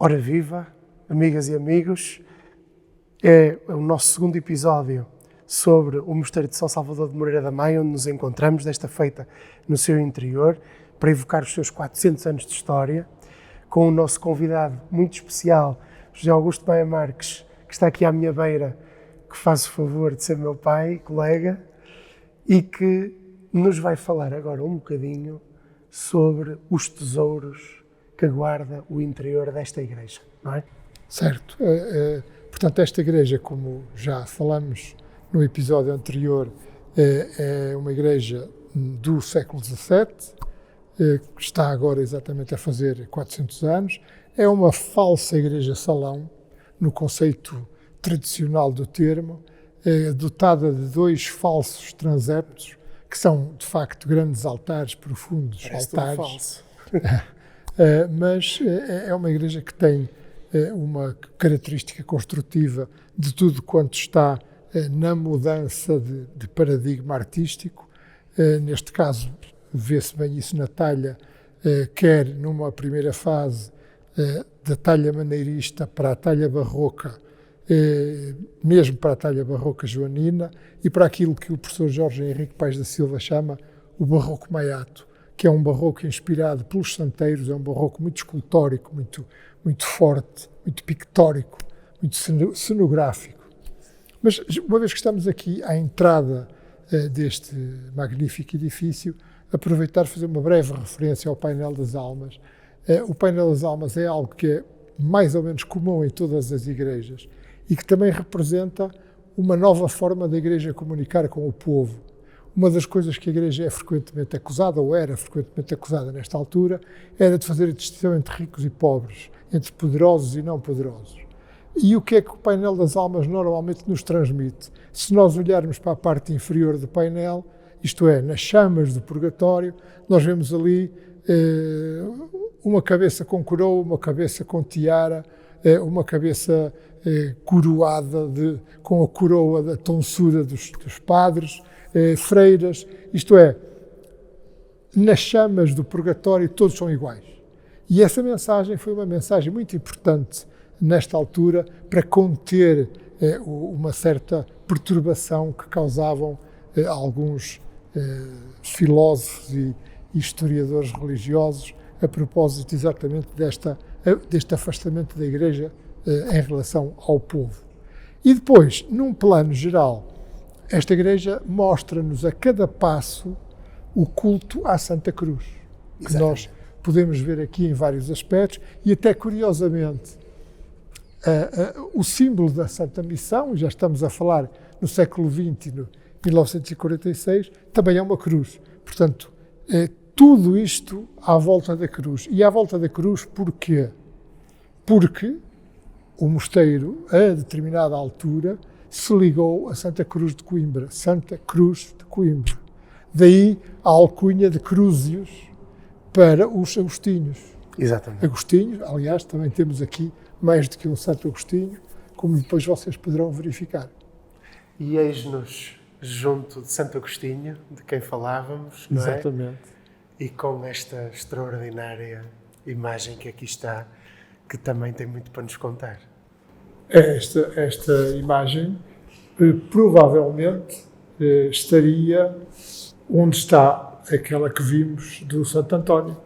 Ora viva, amigas e amigos, é o nosso segundo episódio sobre o Mosteiro de São Salvador de Moreira da Maia, onde nos encontramos, desta feita no seu interior, para evocar os seus 400 anos de história, com o nosso convidado muito especial, José Augusto Maia Marques, que está aqui à minha beira, que faz o favor de ser meu pai, colega, e que nos vai falar agora um bocadinho sobre os tesouros que guarda o interior desta igreja, não é? Certo. Portanto, esta igreja, como já falamos no episódio anterior, é uma igreja do século XVII, que está agora exatamente a fazer 400 anos. É uma falsa igreja-salão, no conceito tradicional do termo, dotada de dois falsos transeptos, que são, de facto, grandes altares, profundos altares. Falso. Mas é uma igreja que tem uma característica construtiva de tudo quanto está na mudança de paradigma artístico. Neste caso, vê-se bem isso na talha, quer numa primeira fase da talha maneirista para a talha barroca, mesmo para a talha barroca joanina, e para aquilo que o professor Jorge Henrique Paes da Silva chama o barroco maiato, que é um barroco inspirado pelos santeiros, é um barroco muito escultórico, muito forte, muito pictórico, muito cenográfico. Mas, uma vez que estamos aqui à entrada deste magnífico edifício, aproveitar e fazer uma breve referência ao painel das almas. O painel das almas é algo que é mais ou menos comum em todas as igrejas e que também representa uma nova forma da igreja comunicar com o povo. Uma das coisas que a igreja é frequentemente acusada, ou era frequentemente acusada nesta altura, era de fazer a distinção entre ricos e pobres, entre poderosos e não poderosos. E o que é que o painel das almas normalmente nos transmite? Se nós olharmos para a parte inferior do painel, isto é, nas chamas do purgatório, nós vemos ali uma cabeça com coroa, uma cabeça com tiara, uma cabeça coroada com a coroa da tonsura dos padres, freiras, isto é, nas chamas do purgatório todos são iguais. E essa mensagem foi uma mensagem muito importante nesta altura para conter uma certa perturbação que causavam alguns filósofos e historiadores religiosos a propósito exatamente deste afastamento da igreja em relação ao povo. E depois, num plano geral, esta igreja mostra-nos a cada passo o culto à Santa Cruz, que nós podemos ver aqui em vários aspectos, e até curiosamente o símbolo da Santa Missão, já estamos a falar no século XX, no 1946, também é uma cruz. Portanto, tudo isto à volta da cruz. E à volta da cruz porquê? Porque o mosteiro, a determinada altura, se ligou a Santa Cruz de Coimbra, Santa Cruz de Coimbra. Daí a alcunha de Crúzios para os agostinhos. Exatamente. Agostinhos, aliás, também temos aqui mais do que um Santo Agostinho, como depois vocês poderão verificar. E eis-nos junto de Santo Agostinho, de quem falávamos, não é? Exatamente. E com esta extraordinária imagem que aqui está, que também tem muito para nos contar. Esta imagem provavelmente estaria onde está aquela que vimos do Santo António,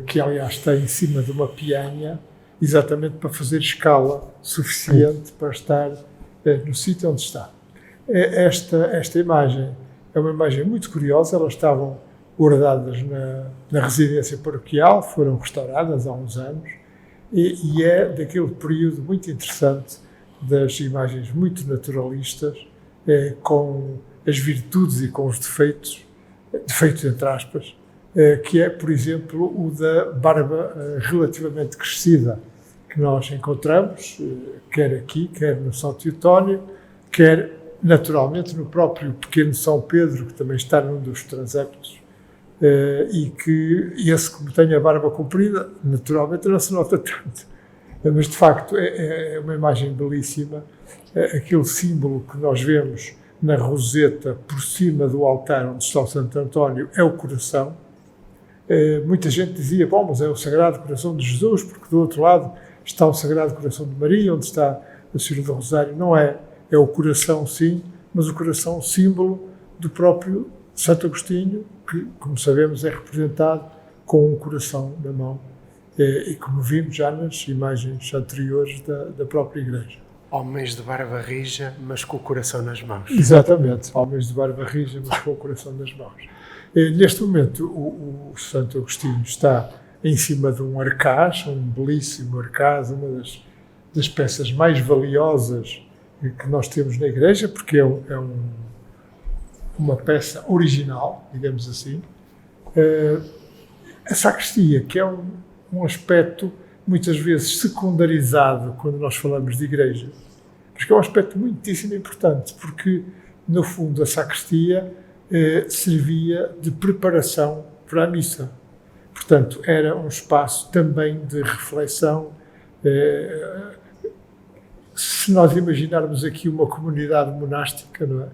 que aliás está em cima de uma pianha, exatamente para fazer escala suficiente para estar no sítio onde está. Esta imagem é uma imagem muito curiosa, elas estavam guardadas na residência paroquial, foram restauradas há uns anos, e é daquele período muito interessante das imagens muito naturalistas, com as virtudes e com os defeitos entre aspas, que é, por exemplo, o da barba relativamente crescida, que nós encontramos, quer aqui, quer no São Teotónio, quer naturalmente no próprio pequeno São Pedro, que também está num dos transeptos, e que esse, como tem a barba comprida, naturalmente não se nota tanto. Mas, de facto, é uma imagem belíssima. Aquele símbolo que nós vemos na roseta por cima do altar onde está o Santo António é o coração. muita gente dizia, bom, mas é o Sagrado Coração de Jesus, porque do outro lado está o Sagrado Coração de Maria, onde está a Senhora do Rosário. Não é, é o coração sim, mas o coração símbolo do próprio Santo Agostinho, que, como sabemos, é representado com um coração na mão, e como vimos já nas imagens anteriores da própria Igreja. Homens de barba rija, mas com o coração nas mãos. Exatamente, homens de barba rija, mas com o coração nas mãos. Neste momento, o Santo Agostinho está em cima de um arcaz, um belíssimo arcaz, uma das peças mais valiosas que nós temos na Igreja, porque é uma peça original, digamos assim. A sacristia, que é um aspecto muitas vezes secundarizado quando nós falamos de Igreja, mas que é um aspecto muitíssimo importante, porque, no fundo, a sacristia servia de preparação para a missa. Portanto, era um espaço também de reflexão. Se nós imaginarmos aqui uma comunidade monástica, não é?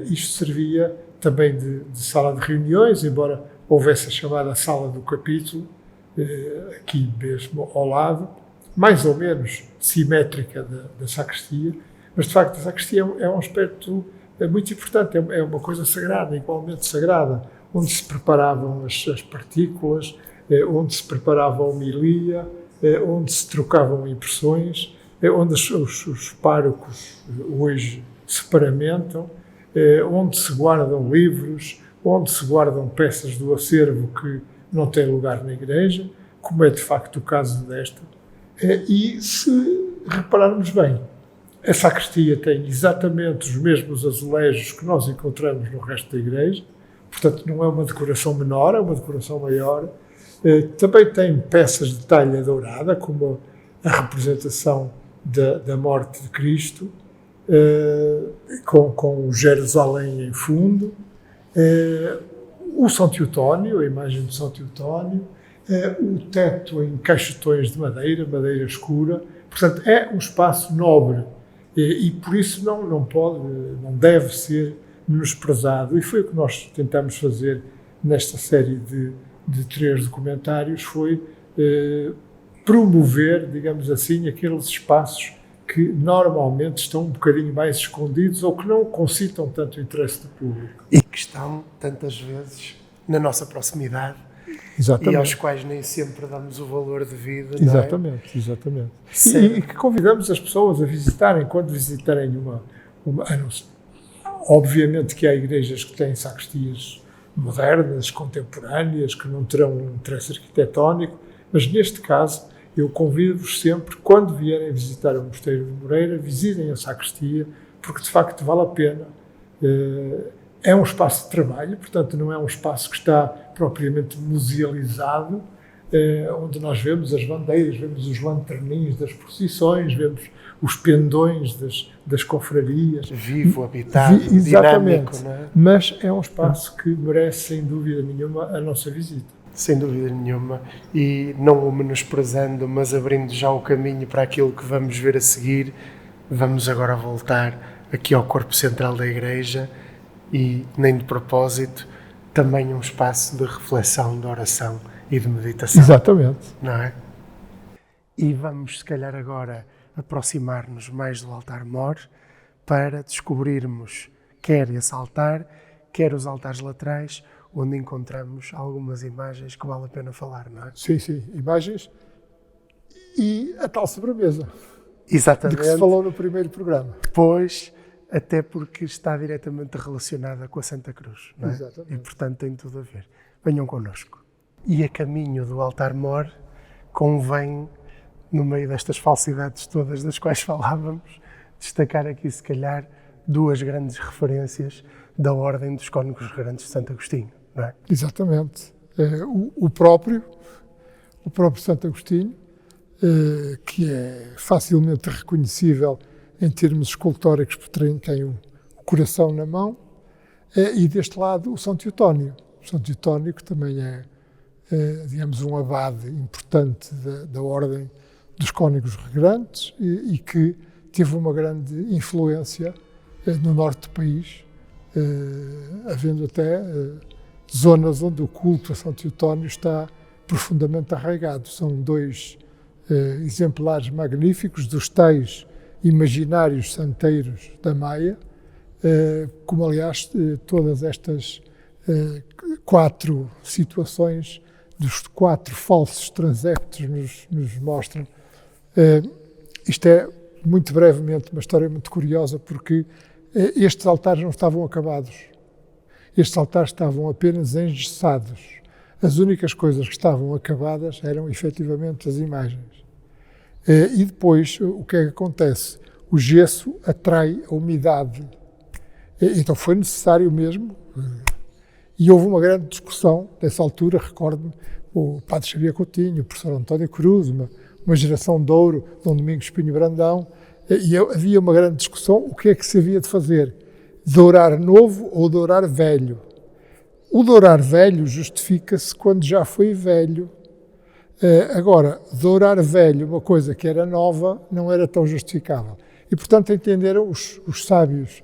Isto servia também de sala de reuniões, embora houvesse a chamada sala do capítulo, aqui mesmo ao lado, mais ou menos simétrica da sacristia, mas de facto a sacristia é um aspecto muito importante, é uma coisa sagrada, igualmente sagrada, onde se preparavam as partículas, onde se preparava a homilia, onde se trocavam impressões, onde os párocos hoje se paramentam, onde se guardam livros, onde se guardam peças do acervo que não têm lugar na Igreja, como é de facto o caso desta. E se repararmos bem, a sacristia tem exatamente os mesmos azulejos que nós encontramos no resto da Igreja, portanto não é uma decoração menor, é uma decoração maior. Também tem peças de talha dourada, como a representação da morte de Cristo, com Jerusalém em fundo, o São Teotónio, a imagem de São Teotónio, o teto em caixotões de madeira escura. Portanto, é um espaço nobre e por isso não deve ser menosprezado. E foi o que nós tentamos fazer nesta série de 3 documentários, foi promover, digamos assim, aqueles espaços que normalmente estão um bocadinho mais escondidos ou que não concitam tanto o interesse do público. E que estão, tantas vezes, na nossa proximidade. Exatamente. E aos quais nem sempre damos o valor devido. Exatamente, exatamente. E que convidamos as pessoas a visitarem, quando visitarem obviamente que há igrejas que têm sacristias modernas, contemporâneas, que não terão um interesse arquitetónico, mas neste caso eu convido-vos sempre, quando vierem visitar o Mosteiro de Moreira, visitem a sacristia, porque de facto vale a pena. É um espaço de trabalho, portanto não é um espaço que está propriamente musealizado, onde nós vemos as bandeiras, vemos os lanterninhos das procissões, vemos os pendões das confrarias. Vivo, habitado, dinâmico, não é? Mas é um espaço que merece, sem dúvida nenhuma, a nossa visita. Sem dúvida nenhuma, e não o menosprezando, mas abrindo já o caminho para aquilo que vamos ver a seguir. Vamos agora voltar aqui ao corpo central da Igreja e, nem de propósito, também um espaço de reflexão, de oração e de meditação. Exatamente. Não é? E vamos, se calhar, agora aproximar-nos mais do altar-mor para descobrirmos quer esse altar, quer os altares laterais, onde encontramos algumas imagens que vale a pena falar, não é? Sim, imagens e a tal sobremesa. Exatamente. De que se falou no primeiro programa. Pois, até porque está diretamente relacionada com a Santa Cruz, não é? Exatamente. E, portanto, tem tudo a ver. Venham connosco. E a caminho do altar-mor, convém, no meio destas falsidades todas das quais falávamos, destacar aqui, se calhar, 2 grandes referências da Ordem dos Cónegos Regrantes de Santo Agostinho, não é? Exatamente. O próprio Santo Agostinho, que é facilmente reconhecível em termos escultóricos, porque tem o coração na mão, e deste lado o São Teotónio. O São Teotónio, que também é, digamos, um abade importante da Ordem dos Cónegos Regrantes e que teve uma grande influência no norte do país, havendo até zonas onde o culto a São Teotónio está profundamente arraigado. São dois exemplares magníficos dos tais imaginários santeiros da Maia, como aliás todas estas 4 situações dos 4 falsos transeptos nos mostram. Isto é, muito brevemente, uma história muito curiosa, porque estes altares não estavam acabados. Estes altares estavam apenas engessados. As únicas coisas que estavam acabadas eram, efetivamente, as imagens. E depois, o que é que acontece? O gesso atrai a umidade. Então foi necessário mesmo, e houve uma grande discussão, nessa altura, recordo-me, o padre Xavier Coutinho, o professor António Cruz, uma geração de ouro, Dom Domingos Espinho Brandão, e havia uma grande discussão, o que é que se havia de fazer? Dourar novo ou dourar velho? O dourar velho justifica-se quando já foi velho. Agora, dourar velho, uma coisa que era nova, não era tão justificável. E, portanto, entenderam os sábios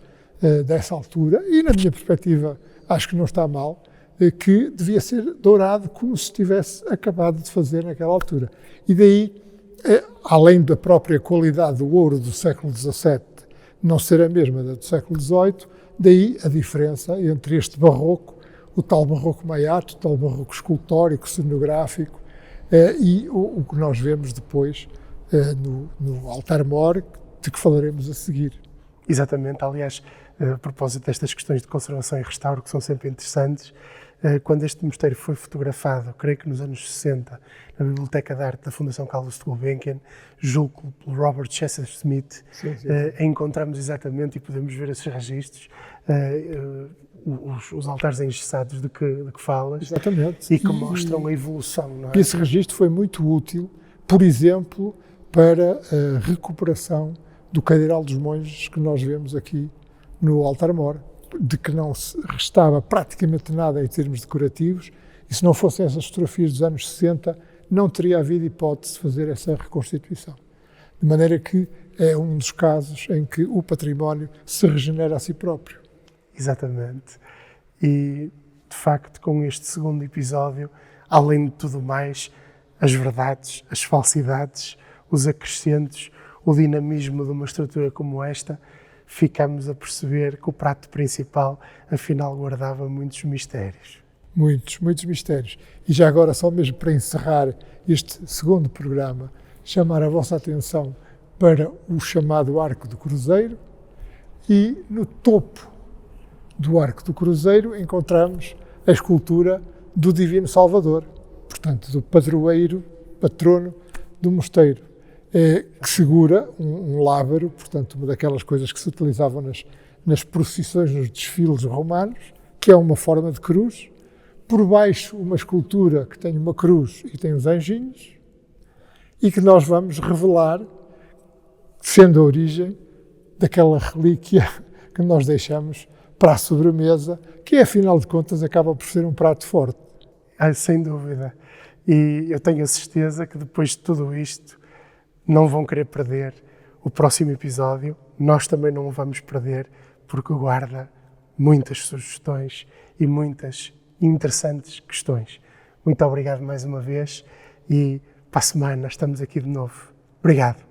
dessa altura, e na minha perspectiva acho que não está mal, que devia ser dourado como se tivesse acabado de fazer naquela altura. E daí, além da própria qualidade do ouro do século XVII não ser a mesma da do século XVIII, daí a diferença entre este barroco, o tal barroco maiato, o tal barroco escultórico, cenográfico, e o que nós vemos depois no altar-mor, de que falaremos a seguir. Exatamente, aliás, a propósito destas questões de conservação e restauro, que são sempre interessantes, quando este mosteiro foi fotografado, creio que nos anos 60, na Biblioteca de Arte da Fundação Carlos de Gulbenkian, julgo pelo Robert Chester Smith, sim. Encontramos exatamente, e podemos ver esses registros, os altares engessados de que falas. Exatamente. E que mostram a evolução. Não é? Esse registro foi muito útil, por exemplo, para a recuperação do Cadeiral dos Monges que nós vemos aqui no altar-mor, de que não se restava praticamente nada em termos decorativos, e se não fossem essas fotografias dos anos 60, não teria havido hipótese de fazer essa reconstituição. De maneira que é um dos casos em que o património se regenera a si próprio. Exatamente. E, de facto, com este segundo episódio, além de tudo mais, as verdades, as falsidades, os acrescentos, o dinamismo de uma estrutura como esta, ficamos a perceber que o prato principal, afinal, guardava muitos mistérios. Muitos mistérios. E já agora, só mesmo para encerrar este segundo programa, chamar a vossa atenção para o chamado Arco do Cruzeiro, e no topo do Arco do Cruzeiro encontramos a escultura do Divino Salvador, portanto, do padroeiro, patrono do mosteiro, que segura um lábaro, portanto, uma daquelas coisas que se utilizavam nas procissões, nos desfiles romanos, que é uma forma de cruz. Por baixo, uma escultura que tem uma cruz e tem os anjinhos, e que nós vamos revelar, sendo a origem daquela relíquia que nós deixamos para a sobremesa, que, afinal de contas, acaba por ser um prato forte. Sem dúvida. E eu tenho a certeza que depois de tudo isto, não vão querer perder o próximo episódio. Nós também não o vamos perder, porque guarda muitas sugestões e muitas interessantes questões. Muito obrigado mais uma vez, e para a semana estamos aqui de novo. Obrigado.